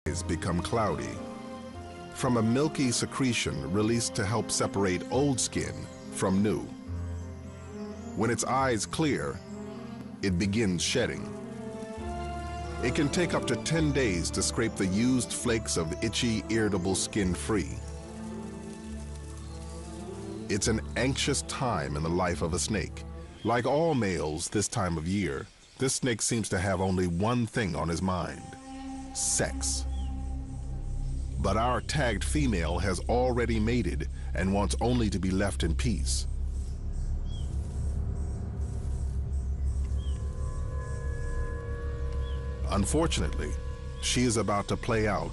eyes become cloudy. From a milky secretion released to help separate old skin from new. When its eyes clear, it begins shedding. It can take up to 10 days to scrape the used flakes of itchy, irritable skin free. It's an anxious time in the life of a snake. Like all males this time of year, this snake seems to have only one thing on his mind: sex. But our tagged female has already mated and wants only to be left in peace. Unfortunately, she is about to play out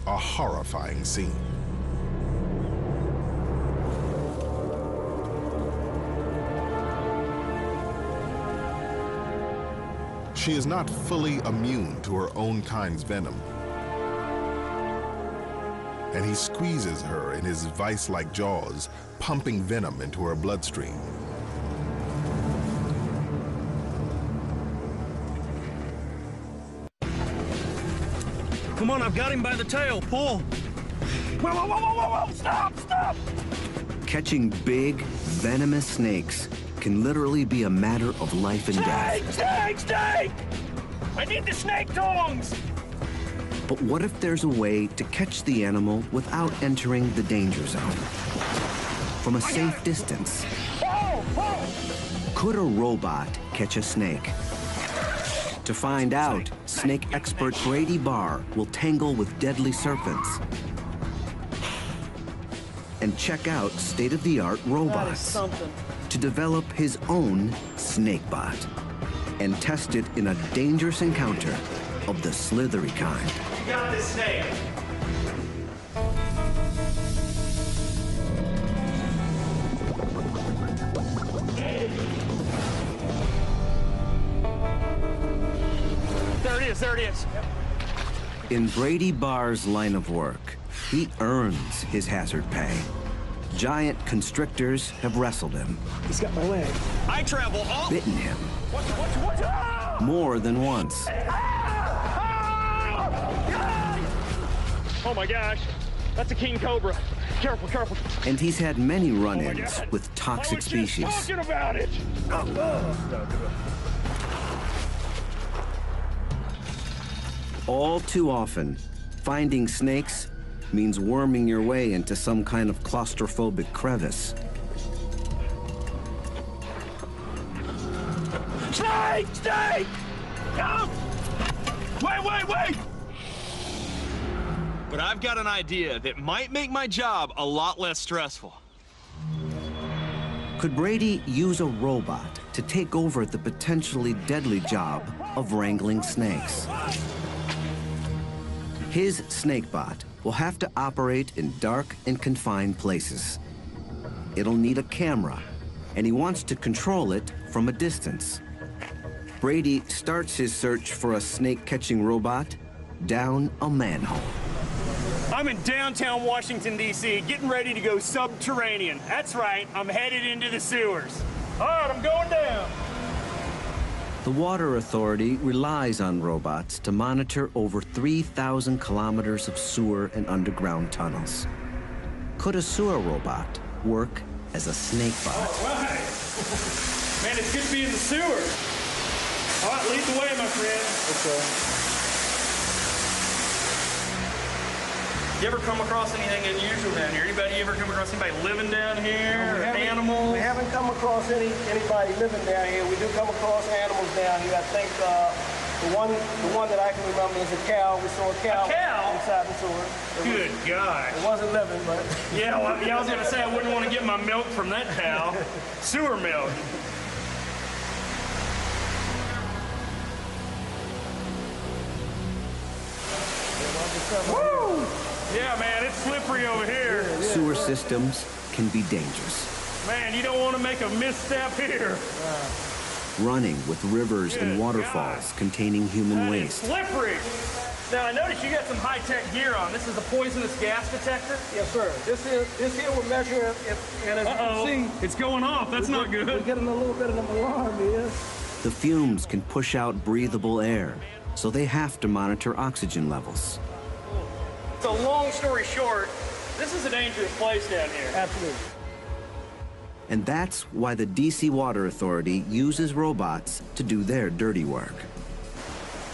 a horrifying scene. She is not fully immune to her own kind's venom, and he squeezes her in his vice-like jaws, pumping venom into her bloodstream. Come on, I've got him by the tail. Pull. Whoa, whoa, whoa, whoa, whoa, whoa, stop, stop! Catching big, venomous snakes can literally be a matter of life and death. Snake, snake! I need the snake tongs! But what if there's a way to catch the animal without entering the danger zone? From a safe distance. Whoa, whoa! Could a robot catch a snake? To find out, snake expert Brady Barr will tangle with deadly serpents and check out state-of-the-art robots to develop his own snakebot and test it in a dangerous encounter of the slithery kind. You got this snake. There it is. In Brady Barr's line of work, he earns his hazard pay. Giant constrictors have wrestled him. He's got my leg. I travel all... Bitten him. What? More than once. Oh my gosh, that's a king cobra. Careful, careful. And he's had many run-ins with toxic species. Talking about it. All too often, finding snakes means worming your way into some kind of claustrophobic crevice. Snake! Snake! No! Wait! But I've got an idea that might make my job a lot less stressful. Could Brady use a robot to take over the potentially deadly job of wrangling snakes? His snakebot will have to operate in dark and confined places. It'll need a camera, and he wants to control it from a distance. Brady starts his search for a snake-catching robot down a manhole. I'm in downtown Washington, D.C., getting ready to go subterranean. That's right, I'm headed into the sewers. All right, I'm going down. The Water Authority relies on robots to monitor over 3,000 kilometers of sewer and underground tunnels. Could a sewer robot work as a snake bot? All right. Man, it's good to be in the sewer. All right, lead the way, my friend. Okay. You ever come across anything unusual down here? Anybody ever come across anybody living down here? Or animals? We haven't come across anybody living down here. We do come across animals down here. I think the one that I can remember is a cow. We saw a cow inside the sewer. Good gosh. It wasn't living, but... Yeah, well, I was going to say I wouldn't want to get my milk from that cow. Sewer milk. Woo! Yeah, man, it's slippery over here. Sewer systems can be dangerous. Man, you don't want to make a misstep here. Running with rivers and waterfalls containing human waste. It's slippery. Now, I noticed you got some high-tech gear on. This is a poisonous gas detector? Yes, sir. This here will measure if and as you can see... It's going off. That's not good. We're getting a little bit of an alarm here. The fumes can push out breathable air, so they have to monitor oxygen levels. So long story short, this is a dangerous place down here. Absolutely. And that's why the DC Water Authority uses robots to do their dirty work.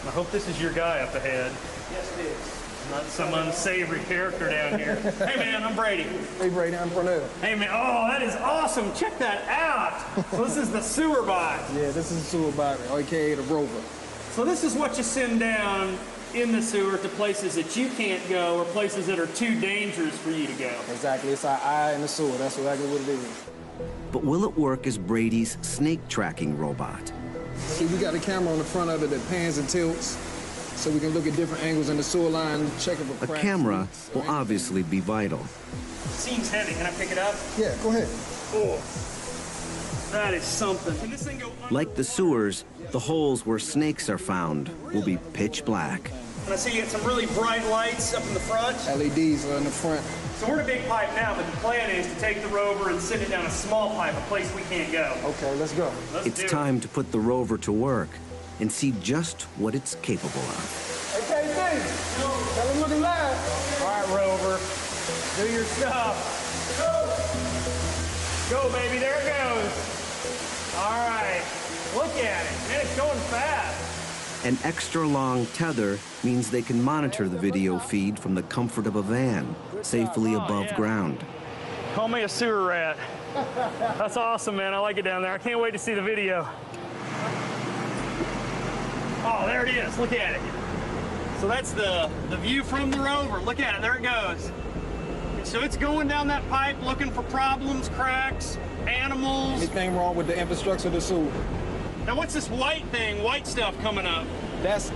I hope this is your guy up ahead. Yes, it is. Not some unsavory character down here. Hey man, I'm Brady. Hey, Brady, I'm Cornell. Hey man, oh, that is awesome. Check that out. So this is the sewer bot. Yeah, this is a sewer bot, aka the rover. So this is what you send down in the sewer to places that you can't go or places that are too dangerous for you to go. Exactly, it's our eye in the sewer. That's exactly what it is. But will it work as Brady's snake tracking robot? See, we got a camera on the front of it that pans and tilts, so we can look at different angles in the sewer line, check if A camera will obviously be vital. Seems heavy. Can I pick it up? Yeah, go ahead. Oh, that is something. Can this thing go under? Like the sewers, the holes where snakes are found will be pitch black. And I see you got some really bright lights up in the front. LEDs are in the front. So we're in a big pipe now, but the plan is to take the rover and send it down a small pipe, a place we can't go. Okay, let's go. Let's It's do it. time to put the rover to work and see just what it's capable of. Hey, KC, tell them look alive. All right, rover, do your stuff. Go, baby, there it goes. All right, look at it. Man, it's going fast. An extra long tether means they can monitor the video feed from the comfort of a van, safely above yeah. ground. Call me a sewer rat. That's awesome, man. I like it down there. I can't wait to see the video. Oh, there it is. Look at it. So that's the view from the rover. Look at it. There it goes. So it's going down that pipe looking for problems, cracks, animals. Anything wrong with the infrastructure of the sewer? Now what's this white thing, white stuff coming up? That's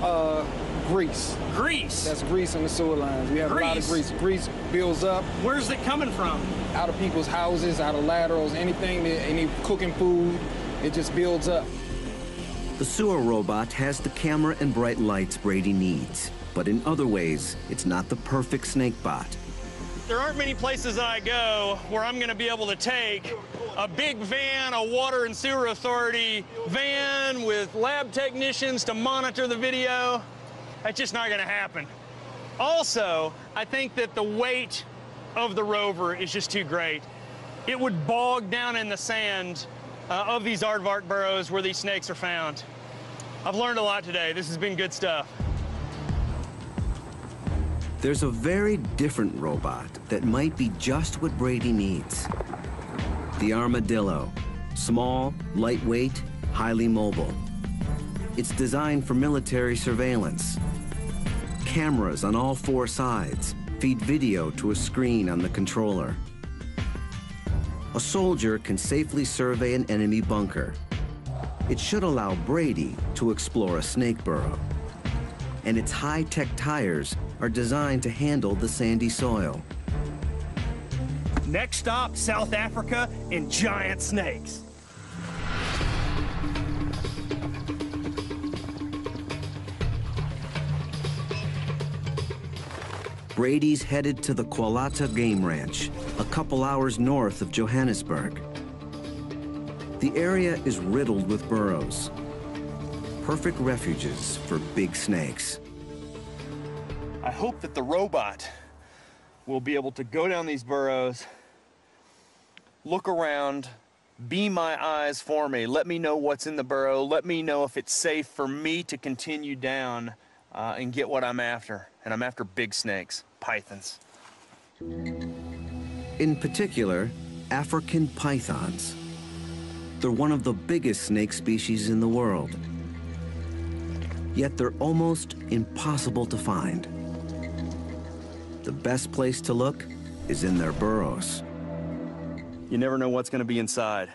grease. Grease. That's grease in the sewer lines. We have a lot of grease. Grease builds up Where's it coming from? out of people's houses, out of laterals, anything, any cooking food, it just builds up. The sewer robot has the camera and bright lights Brady needs, but in other ways, it's not the perfect snake bot. There aren't many places I go where I'm gonna be able to take a big van, a water and sewer authority van with lab technicians to monitor the video. That's just not gonna happen. Also, I think that the weight of the rover is just too great. It would bog down in the sand of these aardvark burrows where these snakes are found. I've learned a lot today. This has been good stuff. There's a very different robot that might be just what Brady needs. The armadillo. Small, lightweight, highly mobile. It's designed for military surveillance. Cameras on all four sides feed video to a screen on the controller. A soldier can safely survey an enemy bunker. It should allow Brady to explore a snake burrow. And its high-tech tires are designed to handle the sandy soil. Next stop, South Africa and giant snakes. Brady's headed to the Kwalata Game Ranch, a couple hours north of Johannesburg. The area is riddled with burrows, perfect refuges for big snakes. I hope that the robot will be able to go down these burrows, look around, be my eyes for me, let me know what's in the burrow, let me know if it's safe for me to continue down and get what I'm after. And I'm after big snakes, pythons. In particular, African pythons. They're one of the biggest snake species in the world. Yet they're almost impossible to find. The best place to look is in their burrows. You never know what's gonna be inside.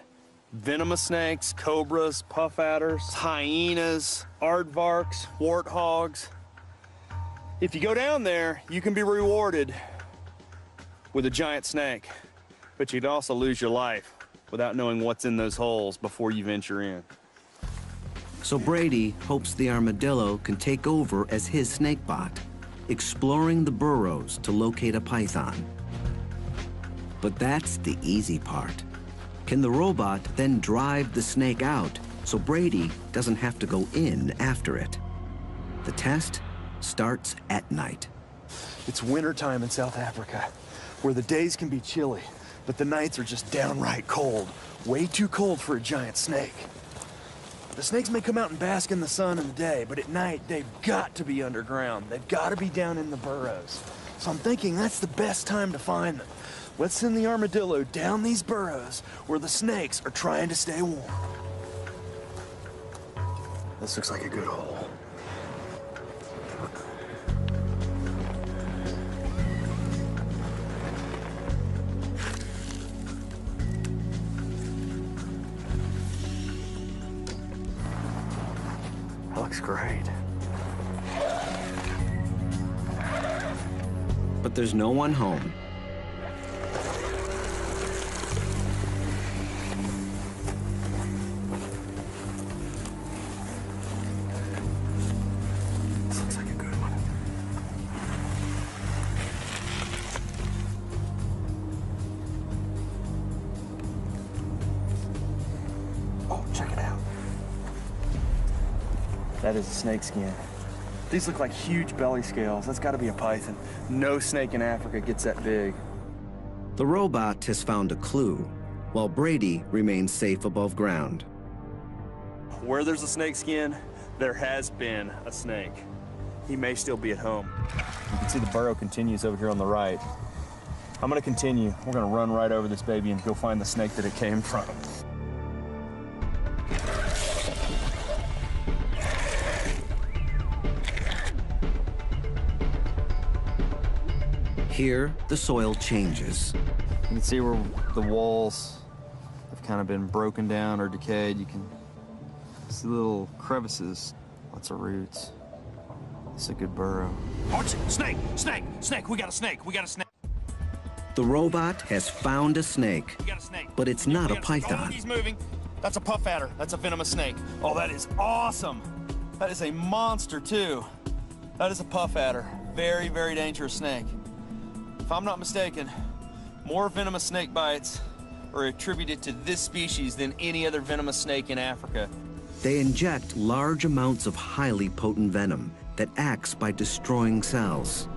Venomous snakes, cobras, puff adders, hyenas, aardvarks, warthogs. If you go down there, you can be rewarded with a giant snake, but you'd also lose your life without knowing what's in those holes before you venture in. So Brady hopes the armadillo can take over as his snake bot, exploring the burrows to locate a python. But that's the easy part. Can the robot then drive the snake out so Brady doesn't have to go in after it? The test starts at night. It's wintertime in South Africa, where the days can be chilly, but the nights are just downright cold. Way too cold for a giant snake. The snakes may come out and bask in the sun in the day, but at night, they've got to be underground. They've got to be down in the burrows. So I'm thinking that's the best time to find them. Let's send the armadillo down these burrows where the snakes are trying to stay warm. This looks like a good hole. That looks great. But there's no one home. This looks like a good one. Oh, check it out. That is a snake skin. These look like huge belly scales. That's got to be a python. No snake in Africa gets that big. The robot has found a clue, while Brady remains safe above ground. Where there's a snake skin, there has been a snake. He may still be at home. You can see the burrow continues over here on the right. I'm gonna continue. We're gonna run right over this baby and go find the snake that it came from. Here, the soil changes. You can see where the walls have kind of been broken down or decayed. You can see little crevices, lots of roots. This is a good burrow. Watch it! Snake! Snake! Snake! We got a snake! We got a snake! The robot has found a snake, We got a snake! but it's not a Oh, python. he's moving. That's a puff adder. That's a venomous snake. Oh, that is awesome. That is a monster, too. That is a puff adder. Very, very dangerous snake. If I'm not mistaken, more venomous snake bites are attributed to this species than any other venomous snake in Africa. They inject large amounts of highly potent venom that acts by destroying cells.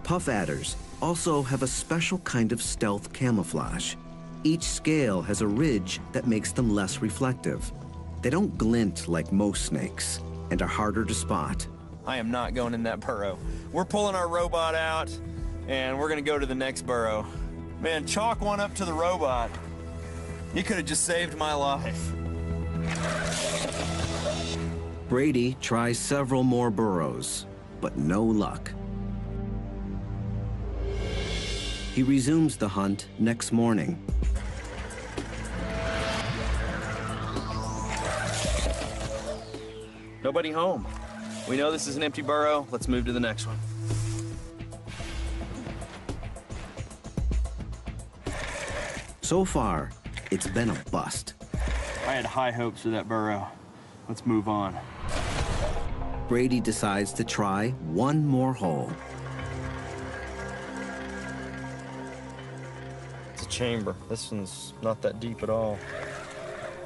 Puff adders also have a special kind of stealth camouflage. Each scale has a ridge that makes them less reflective. They don't glint like most snakes and are harder to spot. I am not going in that burrow. We're pulling our robot out, and we're gonna go to the next burrow. Man, chalk one up to the robot. You could have just saved my life. Brady tries several more burrows, but no luck. He resumes the hunt next morning. Nobody home. We know this is an empty burrow. Let's move to the next one. So far, it's been a bust. I had high hopes for that burrow. Let's move on. Brady decides to try one more hole. It's a chamber. This one's not that deep at all.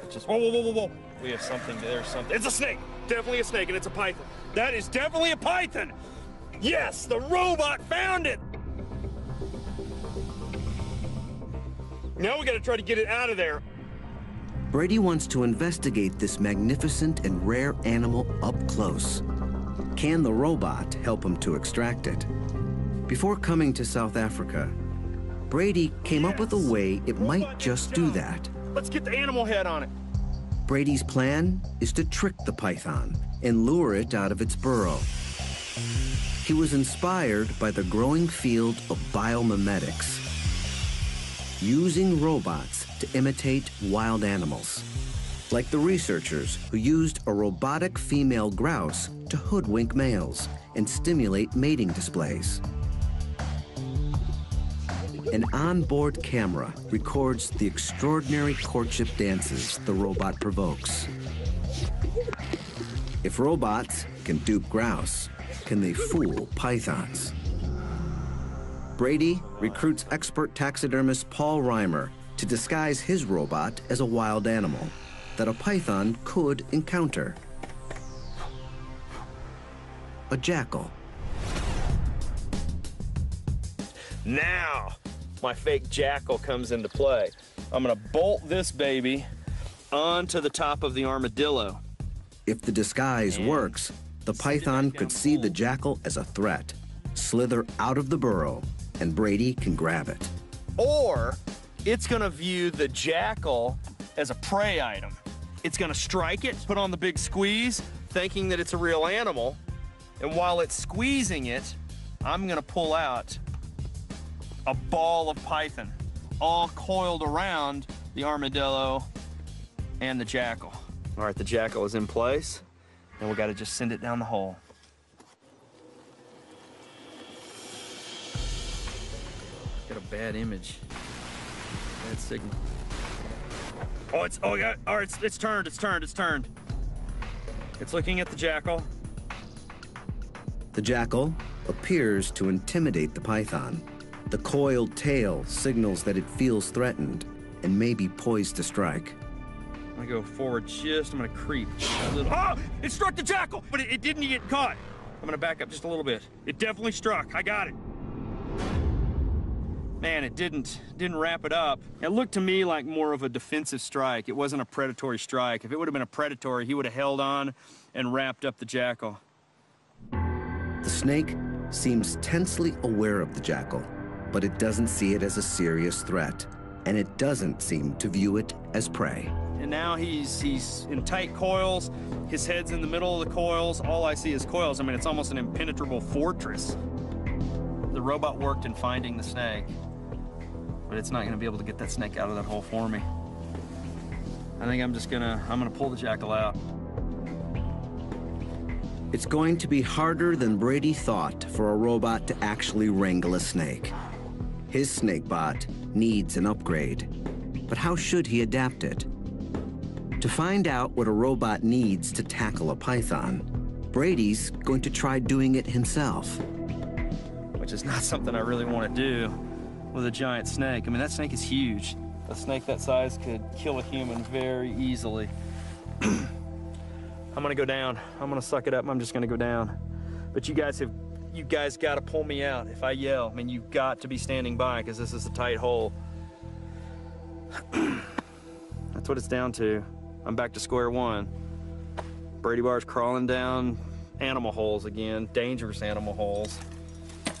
It just, whoa, whoa, whoa, whoa, whoa. We have something, there's something. It's a snake! Definitely a snake, and it's a python. That is definitely a python! Yes, the robot found it! Now we gotta try to get it out of there. Brady wants to investigate this magnificent and rare animal up close. Can the robot help him to extract it? Before coming to South Africa, Brady came up with a way it might just do that. Let's get the animal head on it. Brady's plan is to trick the python and lure it out of its burrow. He was inspired by the growing field of biomimetics, using robots to imitate wild animals, like the researchers who used a robotic female grouse to hoodwink males and stimulate mating displays. An onboard camera records the extraordinary courtship dances the robot provokes. If robots can dupe grouse, can they fool pythons? Brady recruits expert taxidermist Paul Reimer to disguise his robot as a wild animal that a python could encounter. A jackal. Now, my fake jackal comes into play. I'm gonna bolt this baby onto the top of the armadillo. If the disguise works, the python could see the jackal as a threat, slither out of the burrow, and Brady can grab it. Or it's gonna view the jackal as a prey item. It's gonna strike it, put on the big squeeze, thinking that it's a real animal. And while it's squeezing it, I'm gonna pull out a ball of python, all coiled around the armadillo and the jackal. All right, the jackal is in place, and we gotta just send it down the hole. Got a bad image, bad signal. All right, it's turned. It's looking at the jackal. The jackal appears to intimidate the python. The coiled tail signals that it feels threatened and may be poised to strike. I'm gonna go forward I'm gonna creep a little. Oh, it struck the jackal, but it didn't get caught. I'm gonna back up just a little bit. It definitely struck, I got it. Man, it didn't wrap it up. It looked to me like more of a defensive strike. It wasn't a predatory strike. If it would have been a predatory, he would have held on and wrapped up the jackal. The snake seems tensely aware of the jackal, but it doesn't see it as a serious threat, and it doesn't seem to view it as prey. And now he's in tight coils. His head's in the middle of the coils. All I see is coils. I mean, it's almost an impenetrable fortress. The robot worked in finding the snake, but it's not gonna be able to get that snake out of that hole for me. I think I'm gonna pull the jackal out. It's going to be harder than Brady thought for a robot to actually wrangle a snake. His snakebot needs an upgrade, but how should he adapt it? To find out what a robot needs to tackle a python, Brady's going to try doing it himself. Which is not something I really want to do with a giant snake. I mean, that snake is huge. A snake that size could kill a human very easily. I'm gonna go down. I'm gonna suck it up. I'm just gonna go down. But you guys gotta pull me out if I yell. I mean, you've got to be standing by because this is a tight hole. That's what it's down to. I'm back to square one. Brady Bar's crawling down animal holes again, dangerous animal holes.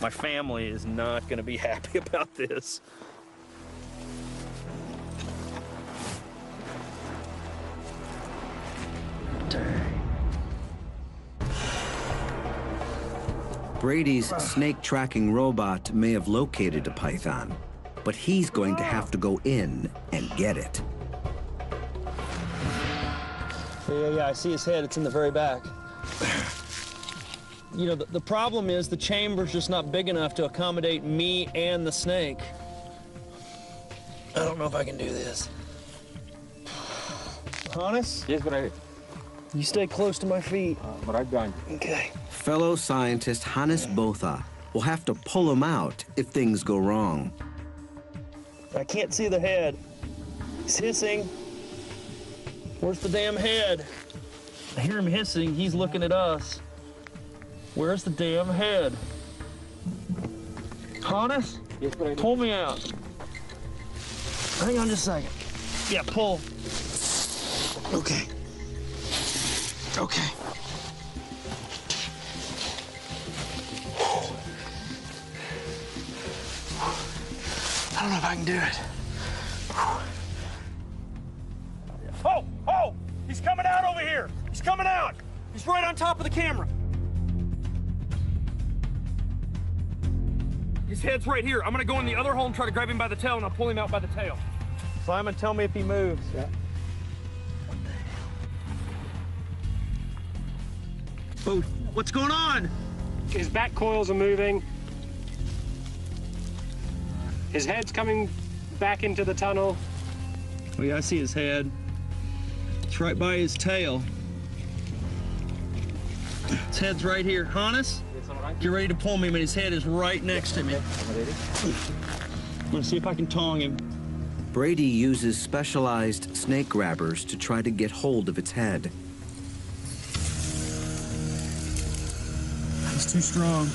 My family is not gonna be happy about this. Brady's snake tracking robot may have located a python, but he's going to have to go in and get it. Yeah, I see his head. It's in the very back. You know, the problem is the chamber's just not big enough to accommodate me and the snake. I don't know if I can do this. Honest? Yes, but You stay close to my feet. right behind you. Okay. Fellow scientist Hannes Botha will have to pull him out if things go wrong. I can't see the head. He's hissing. Where's the damn head? I hear him hissing. He's looking at us. Where's the damn head? Hannes? Yes, but Pull me out. Hang on just a second. Yeah, pull. Okay. Okay. I don't know if I can do it. Oh! He's coming out over here! He's coming out! He's right on top of the camera. His head's right here. I'm gonna go in the other hole and try to grab him by the tail, and I'll pull him out by the tail. Simon, tell me if he moves. Yeah. Oh, what's going on? His back coils are moving. His head's coming back into the tunnel. Oh yeah, I see his head. It's right by his tail. His head's right here. Hannes, get ready to pull me, but his head is right next to me. I'm gonna see if I can tong him. Brady uses specialized snake grabbers to try to get hold of its head. He's too strong.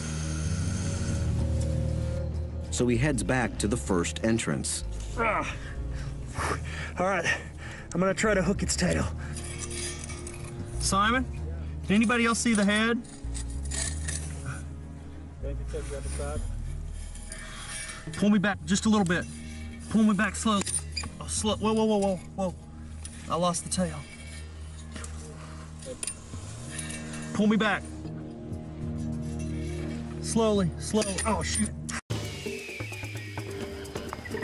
so he heads back to the first entrance. All right, I'm gonna try to hook its tail. Simon, did anybody else see the head? Pull me back just a little bit. Pull me back slowly. Oh, slow. Whoa, whoa, whoa, whoa, whoa. I lost the tail. Pull me back. Slowly, slowly. Oh, shoot.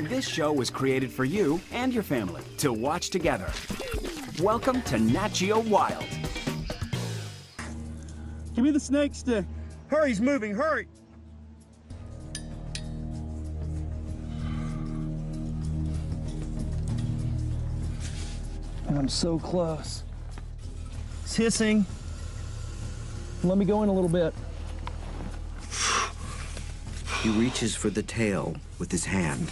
This show was created for you and your family to watch together. Welcome to Nat Geo Wild. Give me the snake stick. Hurry, he's moving, hurry. I'm so close. It's hissing. Let me go in a little bit. He reaches for the tail with his hand.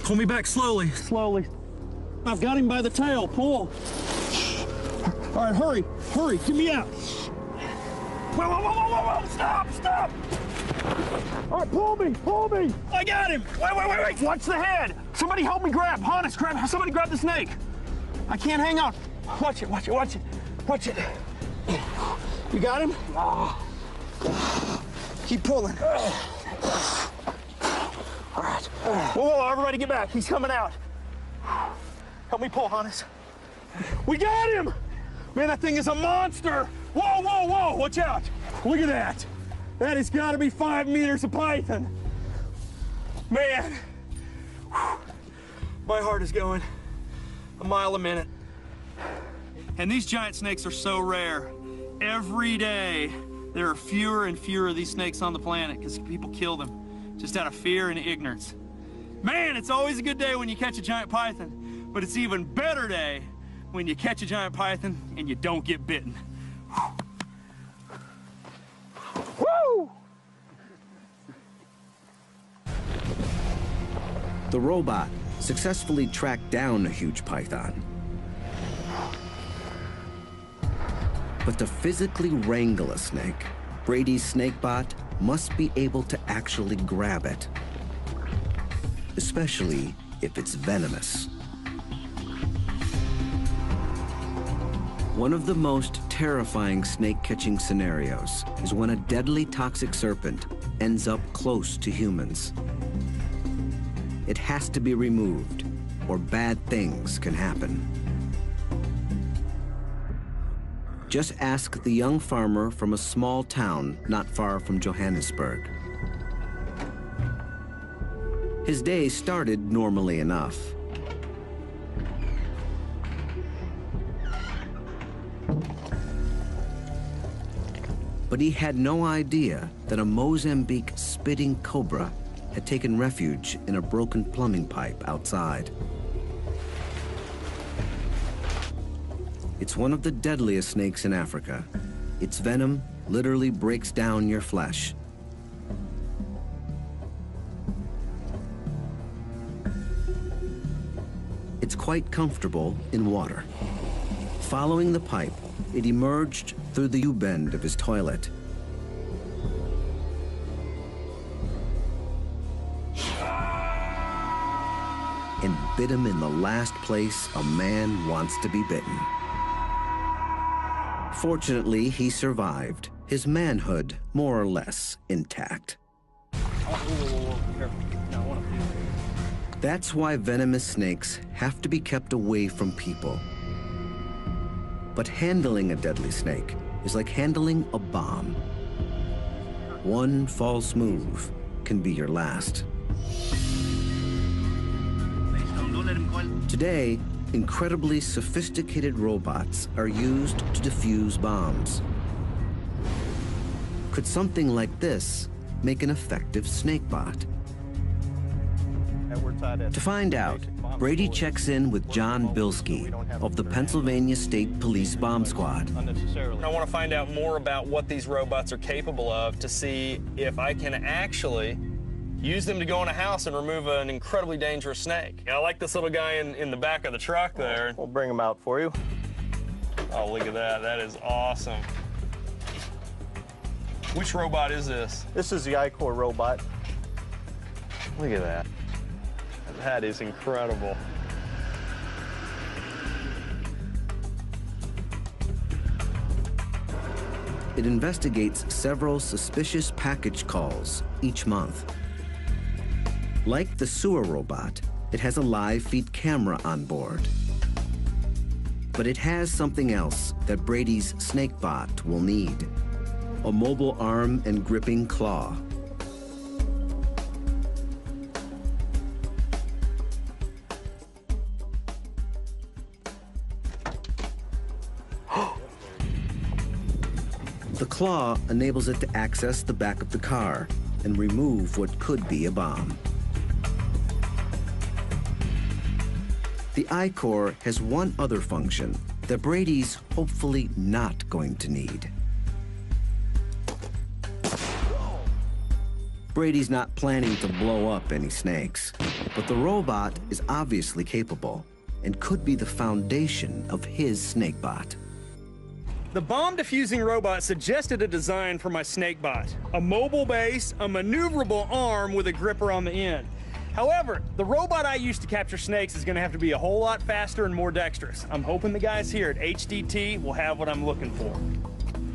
Pull me back slowly, slowly. I've got him by the tail, pull. All right, hurry, hurry, get me out. Whoa, whoa, whoa, whoa, whoa, stop, stop. All right, pull me. I got him. Wait. Watch the head. Somebody help me grab. Hannes, somebody grab the snake. I can't hang on. Watch it. You got him? Keep pulling. All right. Whoa, everybody get back. He's coming out. Help me pull, Hannes. We got him! Man, that thing is a monster! Whoa! Watch out! Look at that! That has got to be 5 meters of python. Man, my heart is going a mile a minute. And these giant snakes are so rare. Every day, there are fewer and fewer of these snakes on the planet because people kill them just out of fear and ignorance. Man, it's always a good day when you catch a giant python, but it's even better day when you catch a giant python and you don't get bitten. Woo! The robot successfully tracked down a huge python. But to physically wrangle a snake, Brady's snakebot must be able to actually grab it, especially if it's venomous. One of the most terrifying snake-catching scenarios is when a deadly toxic serpent ends up close to humans. It has to be removed, or bad things can happen. Just ask the young farmer from a small town not far from Johannesburg. His day started normally enough. But he had no idea that a Mozambique spitting cobra had taken refuge in a broken plumbing pipe outside. It's one of the deadliest snakes in Africa. Its venom literally breaks down your flesh. It's quite comfortable in water. Following the pipe, it emerged through the U-bend of his toilet. And bit him in the last place a man wants to be bitten. Fortunately, he survived, his manhood more or less intact. That's why venomous snakes have to be kept away from people. But handling a deadly snake is like handling a bomb. One false move can be your last. Today, incredibly sophisticated robots are used to defuse bombs. Could something like this make an effective snakebot? To find out, Brady checks in with John Bilski of the Pennsylvania State Police Bomb Squad. I want to find out more about what these robots are capable of to see if I can actually use them to go in a house and remove an incredibly dangerous snake. I like this little guy in the back of the truck there. We'll bring him out for you. Oh, look at that. That is awesome. Which robot is this? This is the I-Core robot. Look at that. That is incredible. It investigates several suspicious package calls each month. Like the sewer robot, it has a live feed camera on board. But it has something else that Brady's SnakeBot will need: a mobile arm and gripping claw. The claw enables it to access the back of the car and remove what could be a bomb. The I-Core has one other function that Brady's hopefully not going to need. Brady's not planning to blow up any snakes, but the robot is obviously capable and could be the foundation of his SnakeBot. The bomb defusing robot suggested a design for my SnakeBot: a mobile base, a maneuverable arm with a gripper on the end. However, the robot I used to capture snakes is going to have to be a whole lot faster and more dexterous. I'm hoping the guys here at HDT will have what I'm looking for.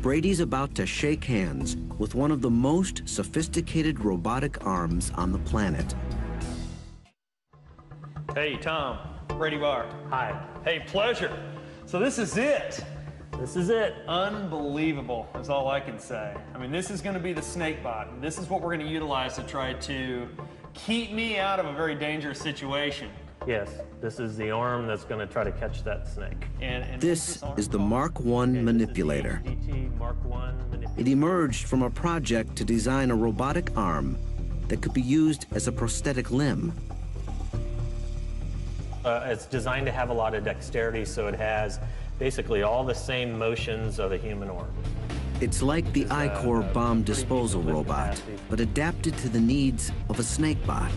Brady's about to shake hands with one of the most sophisticated robotic arms on the planet. Hey, Tom. Brady Barr. Hi. Hey, pleasure. So this is it. This is it. Unbelievable is all I can say. I mean, this is going to be the SnakeBot, and this is what we're going to utilize to try to keep me out of a very dangerous situation. Yes, this is the arm that's going to try to catch that snake. And this is the Mark I manipulator. Mark I manipulator. It emerged from a project to design a robotic arm that could be used as a prosthetic limb. It's designed to have a lot of dexterity, so it has basically all the same motions of a human arm. It's like the I-Core bomb disposal robot, but adapted to the needs of a SnakeBot.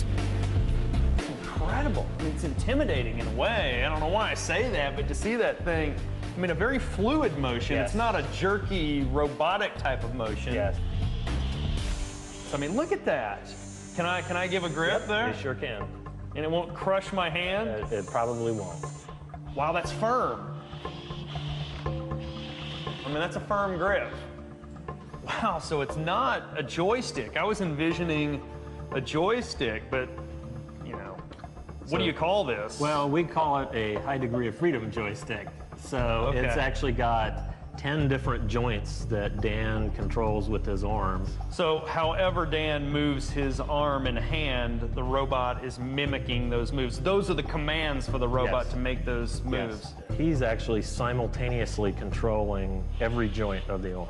Incredible. I mean, it's intimidating in a way. I don't know why I say that, but to see that thing, I mean, a very fluid motion. Yes. It's not a jerky, robotic type of motion. Yes. So, I mean, look at that. Can I give a grip there? You sure can. And it won't crush my hand? It probably won't. Wow, that's firm. I mean, that's a firm grip. Wow, so it's not a joystick. I was envisioning a joystick, but, you know, what do you call this? Well, we call it a high degree of freedom joystick. So Okay. It's actually got 10 different joints that Dan controls with his arm. So however Dan moves his arm and hand, the robot is mimicking those moves. Those are the commands for the robot Yes. to make those moves. Yes. He's actually simultaneously controlling every joint of the arm.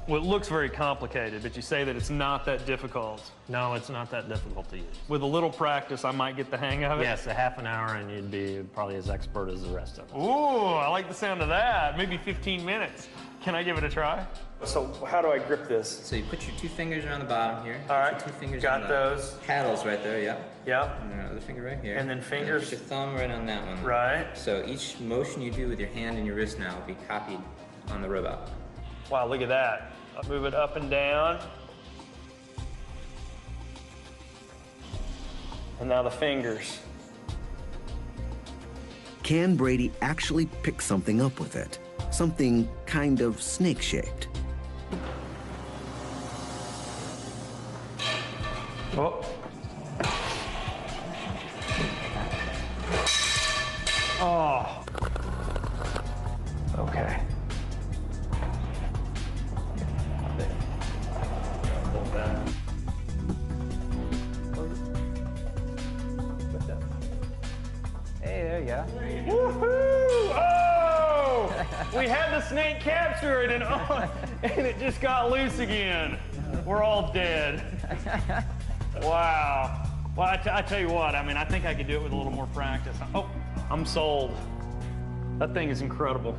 Well, it looks very complicated, but you say that it's not that difficult. No, it's not that difficult to use. With a little practice, I might get the hang of it. Yes, a half an hour and you'd be probably as expert as the rest of us. Ooh, I like the sound of that. Maybe 15 minutes. Can I give it a try? So how do I grip this? So you put your 2 fingers around the bottom here. All right, Put your 2 fingers got on those. the paddles right there, yep. Yep. And then another finger right here. And then fingers. Put your thumb right on that one. Right. So each motion you do with your hand and your wrist now will be copied on the robot. Wow, look at that. I'll move it up and down. And now the fingers. Can Brady actually pick something up with it? Something kind of snake-shaped. Oh. Oh. Okay. Hey, there you go. Woohoo! Oh! We had the snake captured and it just got loose again. We're all dead. Wow. Well, I tell you what, I mean, I think I could do it with a little more practice. Oh, I'm sold. That thing is incredible.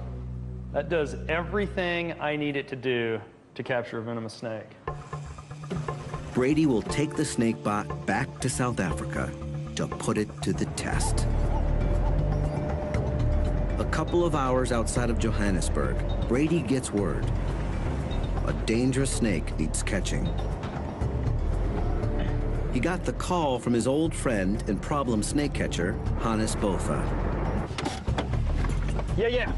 That does everything I need it to do to capture a venomous snake. Brady will take the SnakeBot back to South Africa to put it to the test. A couple of hours outside of Johannesburg, Brady gets word. A dangerous snake needs catching. He got the call from his old friend and problem snake catcher, Hannes Botha. Yeah.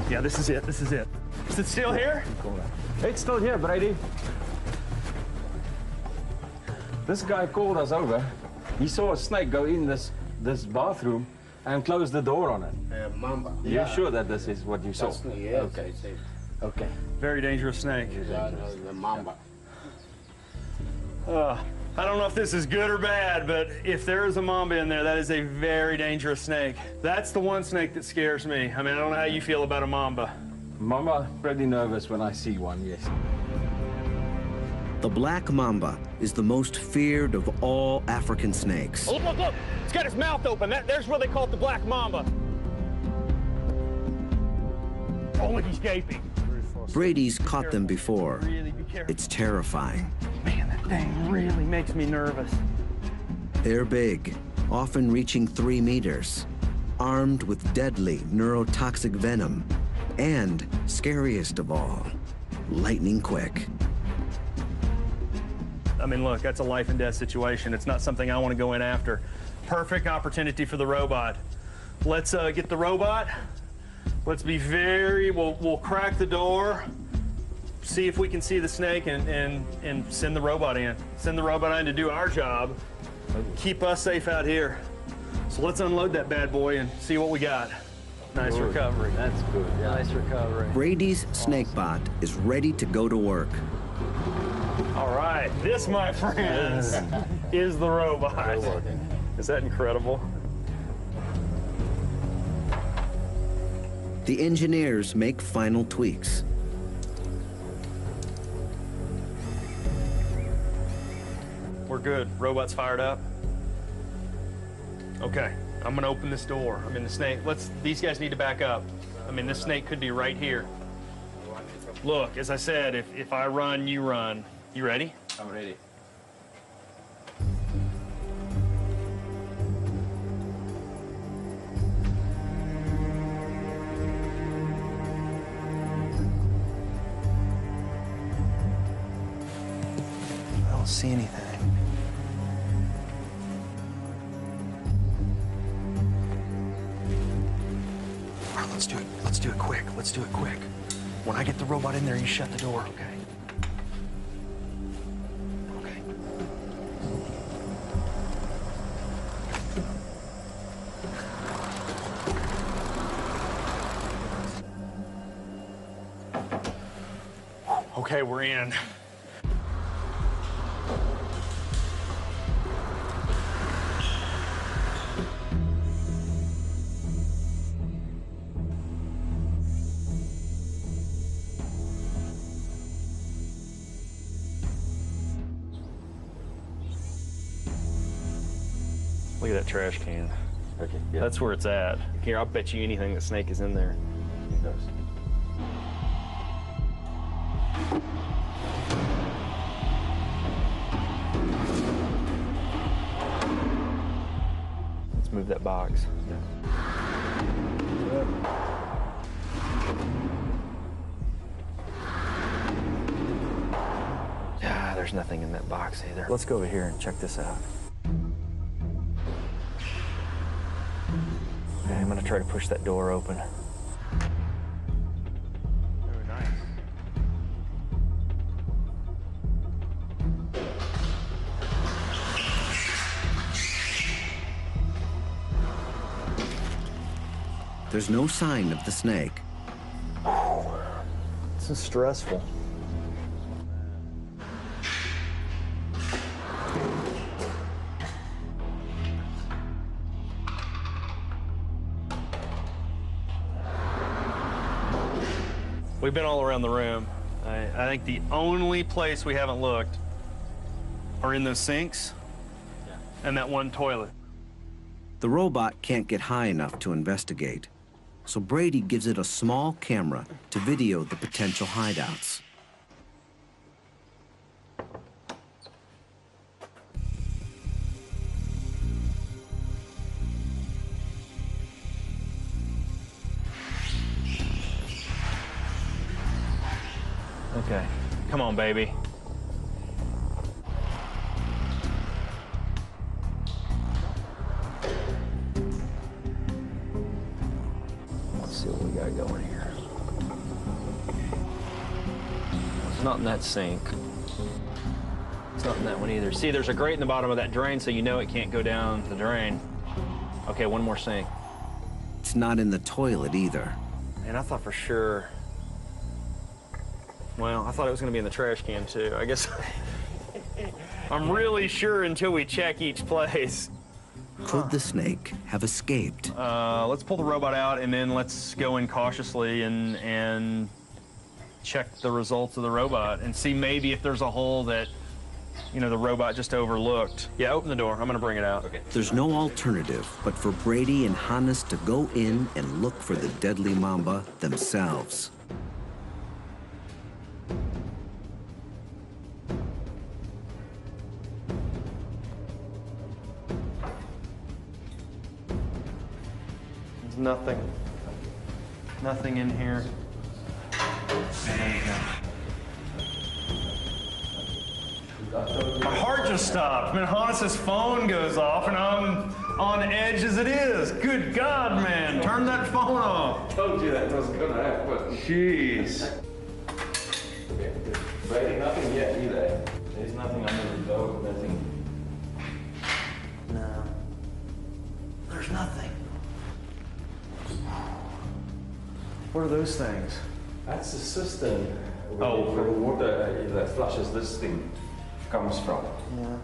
Yeah, this is it. Is it still here? It's still here, Brady. This guy called us over. He saw a snake go in this bathroom and close the door on it. Mamba. You're sure that this is what you saw? Yes, Okay. Okay. Very dangerous snake. the mamba. I don't know if this is good or bad, but if there is a mamba in there, that is a very dangerous snake. That's the one snake that scares me. I mean, I don't know how you feel about a mamba. Mamba, pretty nervous when I see one, yes. The black mamba is the most feared of all African snakes. Oh, look! It's got its mouth open. There's where they call it the black mamba. Oh, look, he's gaping. Brady's caught them before. Really be careful. It's terrifying. Man, that thing really makes me nervous. They're big, often reaching 3 meters, armed with deadly neurotoxic venom, and, scariest of all, lightning quick. I mean, look, that's a life and death situation. It's not something I want to go in after. Perfect opportunity for the robot. Let's get the robot. Let's be we'll crack the door, see if we can see the snake, and send the robot in. Send the robot in to do our job. Keep us safe out here. So let's unload that bad boy and see what we got. Nice recovery. That's good. Yeah. Nice recovery. Brady's snakebot is ready to go to work. All right, this, my friends, is the robot. Is that incredible? The engineers make final tweaks. We're good. Robot's fired up. Okay, I'm gonna open this door. I mean, the snake, these guys need to back up. I mean, this snake could be right here. Look, as I said, if I run, you run. You ready? I'm ready. I don't see anything. All right, let's do it. Let's do it quick. Let's do it quick. When I get the robot in there, you shut the door, okay? Okay. Okay, we're in. Look at that trash can. Okay, yeah. That's where it's at. Here, I'll bet you anything the snake is in there. It does. Let's move that box. Yeah, there's nothing in that box either. Let's go over here and check this out. Okay, I'm gonna try to push that door open. Very nice. There's no sign of the snake. This is stressful. We've been all around the room. I think the only place we haven't looked are in those sinks and that one toilet. The robot can't get high enough to investigate, so Brady gives it a small camera to video the potential hideouts. Okay, come on, baby. Let's see what we got going here. It's not in that sink. It's not in that one either. See, there's a grate in the bottom of that drain, so you know it can't go down the drain. Okay, one more sink. It's not in the toilet either. And I thought for sure, well, I thought it was gonna be in the trash can too. I guess I'm really sure until we check each place. Could the snake have escaped? Let's pull the robot out and then let's go in cautiously and check the results of the robot and see maybe if there's a hole that, you know, the robot just overlooked. Yeah, open the door. I'm gonna bring it out. Okay. There's no alternative but for Brady and Hannes to go in and look for the deadly mamba themselves. There's nothing. Nothing in here. There you go. My heart just stopped. Man, Hannes' phone goes off and I'm on edge as it is. Good God, man. Turn that phone off. Told you that was gonna happen. Jeez. Brady, nothing yet either. There's nothing under the door, nothing. No. There's nothing. What are those things? That's the cistern. Oh, where the water that flushes this thing comes from. Yeah.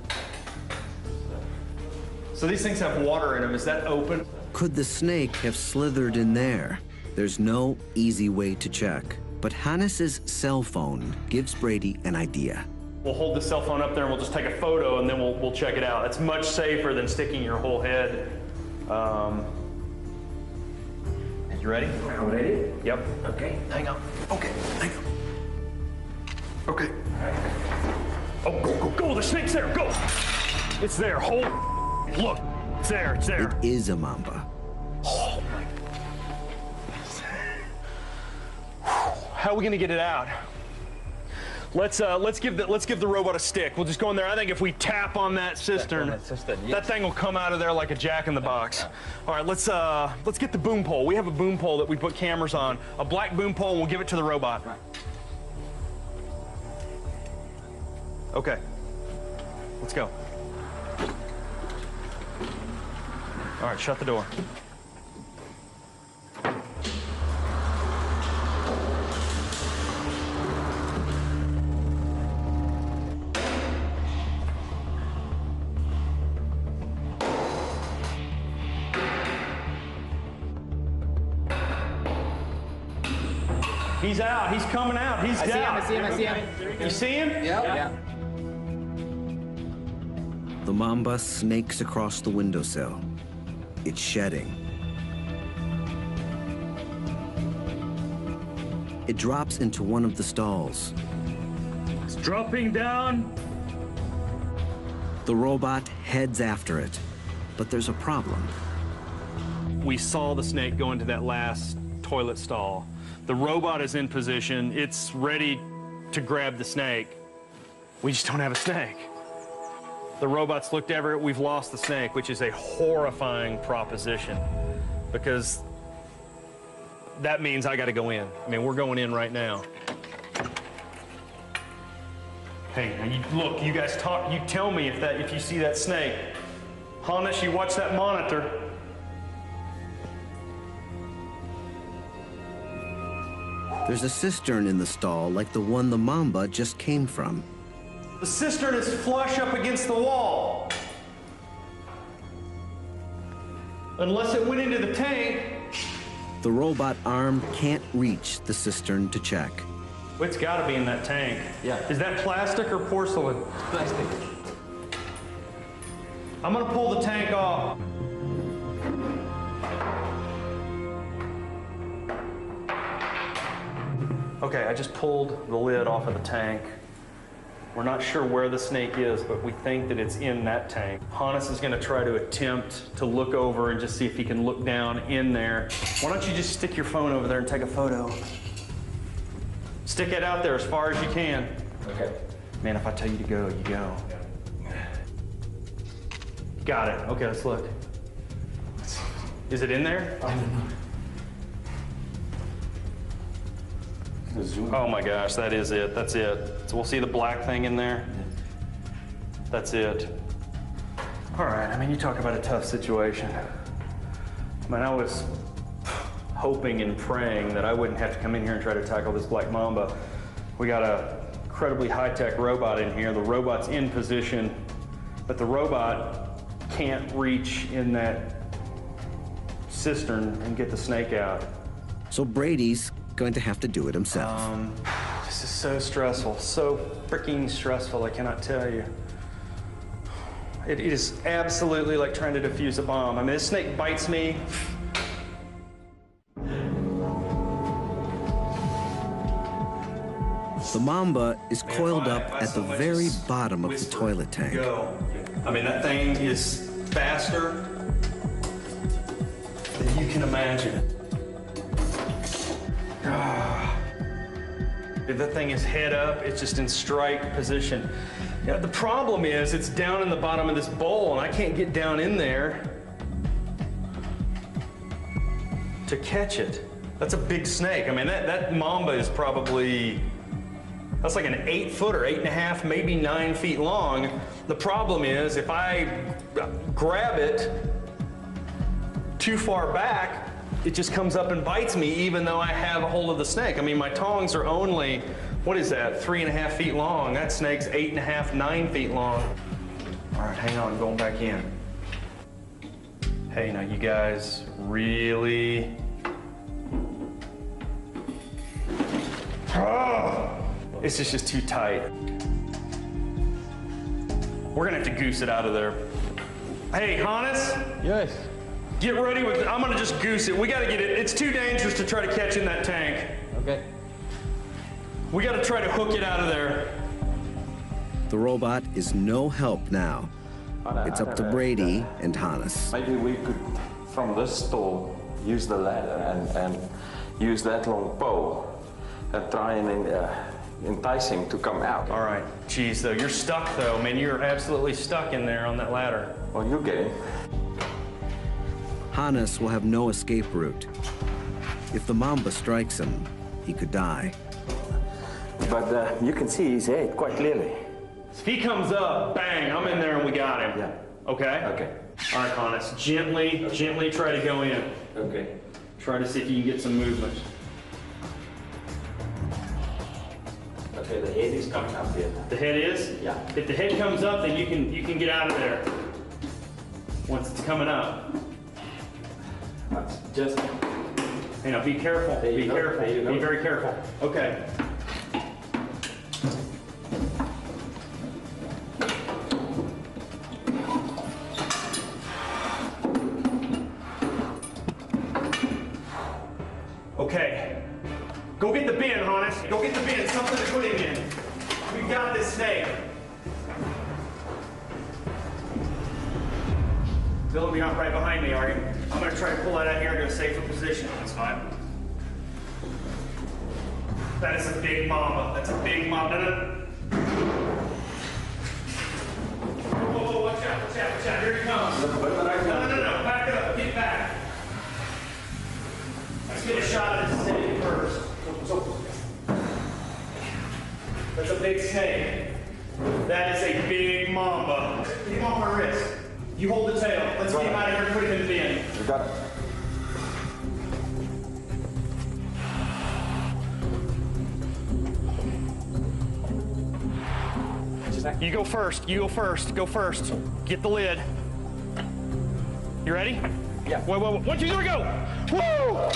So these things have water in them. Is that open? Could the snake have slithered in there? There's no easy way to check, but Hannes' cell phone gives Brady an idea. We'll hold the cell phone up there and we'll just take a photo and then we'll check it out. It's much safer than sticking your whole head. You ready? I'm ready? Yep. Okay. Hang on. Okay, hang on. Okay. Oh, go, the snake's there, go! It's there, hold. Look, it's there, it's there. It is a mamba. Oh my. How are we gonna get it out? Let's give the robot a stick. We'll just go in there. I think if we tap on that cistern, that thing will come out of there like a jack-in-the-box. All right, let's get the boom pole. We have a boom pole that we put cameras on. A black boom pole, and we'll give it to the robot. Okay. Let's go. All right, shut the door. He's out. He's coming out. He's down. I see him. You see him? Yeah. The mamba snakes across the windowsill. It's shedding. It drops into one of the stalls. It's dropping down. The robot heads after it, but there's a problem. We saw the snake go into that last toilet stall. The robot is in position. It's ready to grab the snake. We just don't have a snake. The robot's looked everywhere. We've lost the snake, which is a horrifying proposition because that means I got to go in. I mean, we're going in right now. Hey, now look, you guys talk. You tell me if you see that snake. Hannes, you watch that monitor. There's a cistern in the stall like the one the mamba just came from. The cistern is flush up against the wall. Unless it went into the tank. The robot arm can't reach the cistern to check. It's got to be in that tank. Yeah. Is that plastic or porcelain? Plastic. I'm gonna pull the tank off. Okay, I just pulled the lid off of the tank. We're not sure where the snake is, but we think that it's in that tank. Hannes is gonna try to attempt to look over and just see if he can look down in there. Why don't you just stick your phone over there and take a photo? Stick it out there as far as you can. Okay. Man, if I tell you to go, you go. Got it. Okay, let's look. Is it in there? I don't know. Oh my gosh, that is it. That's it. So we'll see the black thing in there. That's it. All right, I mean, you talk about a tough situation. I mean, I was hoping and praying that I wouldn't have to come in here and try to tackle this black mamba. We got a incredibly high-tech robot in here. The robot's in position, but the robot can't reach in that cistern and get the snake out. So Brady's going to have to do it himself. This is so stressful, so freaking stressful, I cannot tell you. It is absolutely like trying to defuse a bomb. I mean, this snake bites me. The mamba is coiled up at the very bottom of the toilet tank. Go. I mean, that thing is faster than you can imagine. If that thing is head up, it's just in strike position. You know, the problem is it's down in the bottom of this bowl and I can't get down in there to catch it. That's a big snake. I mean, that mamba is probably, that's like an 8-footer, 8.5, maybe 9 feet long. The problem is if I grab it too far back, it just comes up and bites me even though I have a hold of the snake. I mean, my tongs are only, what is that, 3.5 feet long. That snake's 8.5, 9 feet long. All right, hang on, going back in. Hey, now you guys really, this is just too tight. We're gonna have to goose it out of there. Hey, Hannes? Yes. Get ready with, I'm gonna just goose it. We gotta get it, it's too dangerous to try to catch in that tank. Okay. We gotta try to hook it out of there. The robot is no help now. It's up to Brady and Hannes. Maybe we could, from this stall, use the ladder and use that long pole and try and entice him to come out. All right, geez, though, you're stuck though, man. You're absolutely stuck in there on that ladder. Well, you get him. Hannes will have no escape route. If the mamba strikes him, he could die. But you can see his head quite clearly. If he comes up, bang, I'm in there and we got him. Yeah. Okay? Okay. All right, Hannes, gently try to go in. Okay. Try to see if you can get some movement. Okay, the head is coming up here. The head is? Yeah. If the head comes up, then you can get out of there. Once it's coming up. Just. You know, be careful. Be careful. Be very careful. Okay. Okay. Go get the bin, Hannes. Go get the bin. Something to put him in. We got this snake. Bill, you're not right behind me, are you? I'm gonna try to pull that out here to a safer position. That's fine. That is a big mamba. That's a big mamba. Whoa, watch out. Here he comes. No. Back up. Get back. Let's get a shot at this snake first. That's a big snake. That is a big mamba. Get him off my wrist. You hold the tail. Let's get him out of here and put him in the bin. You got it. You go first. Go first. Get the lid. You ready? Yeah. Wait. 1, 2, 3, go! Whoa!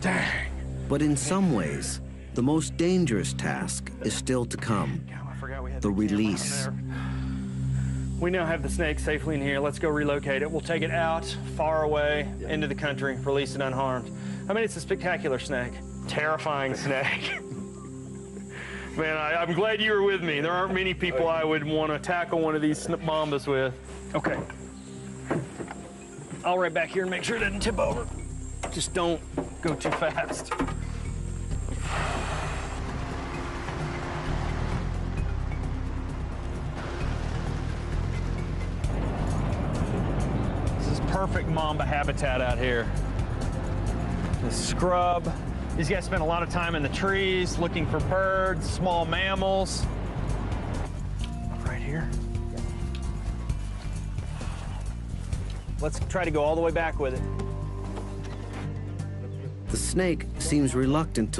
Dang. But in some ways, the most dangerous task is still to come. The release. We now have the snake safely in here. Let's go relocate it. We'll take it out, far away, into the country, release it unharmed. I mean, it's a spectacular snake. Terrifying snake. Man, I'm glad you were with me. There aren't many people I would want to tackle one of these mambas with. Okay. I'll right back here and make sure it doesn't tip over. Just don't go too fast. perfect mamba habitat out here. The scrub. These guys spend a lot of time in the trees looking for birds, small mammals. Right here. Let's try to go all the way back with it. The snake seems reluctant to